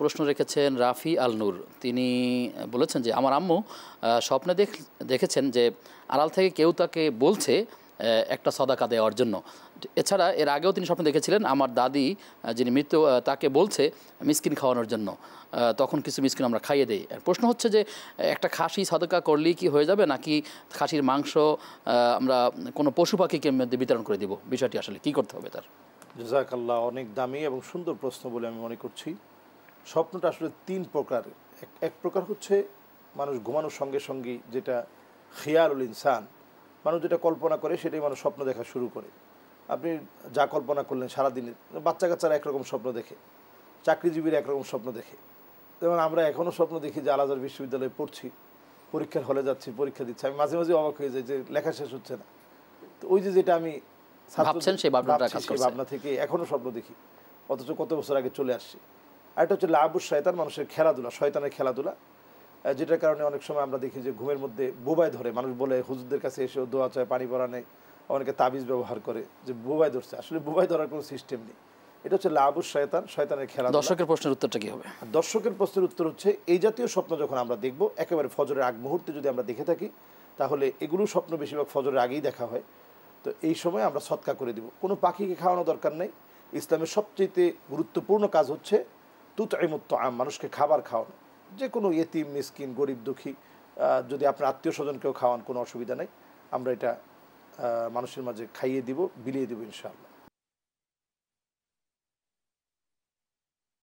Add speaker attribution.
Speaker 1: প্রশ্ন রেখেছেন রাফি আল নূর। তিনি বলেছেন যে আমার আম্মু স্বপ্নে দেখেছেন যে আড়াল থেকে কেউ তাকে বলছে একটা সদাকা দেওয়ার জন্য। এছাড়া এর আগেও তিনি স্বপ্নে দেখেছিলেন আমার দাদি যিনি মৃত্যু তাকে বলছে মিসকিন খাওয়ানোর জন্য। তখন কিছু মিসকিন আমরা খাইয়ে দেই। প্রশ্ন হচ্ছে যে একটা খাসি সদকা করলেই কি হয়ে যাবে, নাকি খাসির মাংস আমরা কোনো পশু পাখিকে মধ্যে বিতরণ করে দিব? বিষয়টি আসলে কী করতে হবে তার?
Speaker 2: জাযাকাল্লাহ, অনেক দামি এবং সুন্দর প্রশ্ন বলে আমি মনে করছি। স্বপ্নটা আসলে তিন প্রকার। এক প্রকার হচ্ছে মানুষ ঘুমানোর সঙ্গে সঙ্গেই, যেটা খেয়ালুল ইনসান, মানুষ যেটা কল্পনা করে সেটাই মানুষ স্বপ্ন দেখা শুরু করে। আপনি যা কল্পনা করলেন সারাদিনে, বাচ্চা কাচ্চারা একরকম স্বপ্ন দেখে, চাকরিজীবীরা একরকম স্বপ্ন দেখে। যেমন আমরা এখনও স্বপ্ন দেখি যে আল আজহার বিশ্ববিদ্যালয়ে পড়ছি, পরীক্ষার হলে যাচ্ছি, পরীক্ষা দিচ্ছি। আমি মাঝে মাঝে অবাক হয়ে যাই যে লেখা শেষ হচ্ছে না। তো ওই যে যেটা আমি
Speaker 1: সেই
Speaker 2: ভাবনা থেকে এখনও স্বপ্ন দেখি, অথচ কত বছর আগে চলে আসছি। আরেকটা হচ্ছে লাবুস শয়তান, মানুষের খেলাধুলা, শয়তানের খেলাধুলা, যেটার কারণে অনেক সময় আমরা দেখি যে ঘুমের মধ্যে বোবায় ধরে। মানুষ বলে হুজুরদের কাছে এসেও দোয়া চায়, পানি পড়া নেই, অনেকে তাবিজ ব্যবহার করে যে বোবায় ধরছে। আসলে বোবায় ধরার কোনো সিস্টেম নেই। এটা হচ্ছে লাবুস শয়তান, শয়তানের খেলা।
Speaker 1: দর্শকের প্রশ্নের উত্তরটা কি হবে?
Speaker 2: দর্শকের প্রশ্নের উত্তর হচ্ছে এই জাতীয় স্বপ্ন যখন আমরা দেখব, একেবারে ফজরের আগ মুহূর্তে যদি আমরা দেখে থাকি, তাহলে এগুলো স্বপ্ন বেশিরভাগ ফজরের আগেই দেখা হয়। তো এই সময় আমরা সৎকা করে দিব। কোনো পাখিকে খাওয়ানো দরকার নেই। ইসলামের সবচেয়ে গুরুত্বপূর্ণ কাজ হচ্ছে তুতঈমুত তাআম, মানুষকে খাবার খাওয়ানো। যে কোনো ইয়েতিম, মিসকিন, গরিব, দুঃখী, যদি আপনার আত্মীয় স্বজনকেও খাওয়ান, কোনো অসুবিধা নেই। আমরা এটা মানুষের মাঝে খাইয়ে দিব, বিলিয়ে দিব ইনশাআল্লাহ।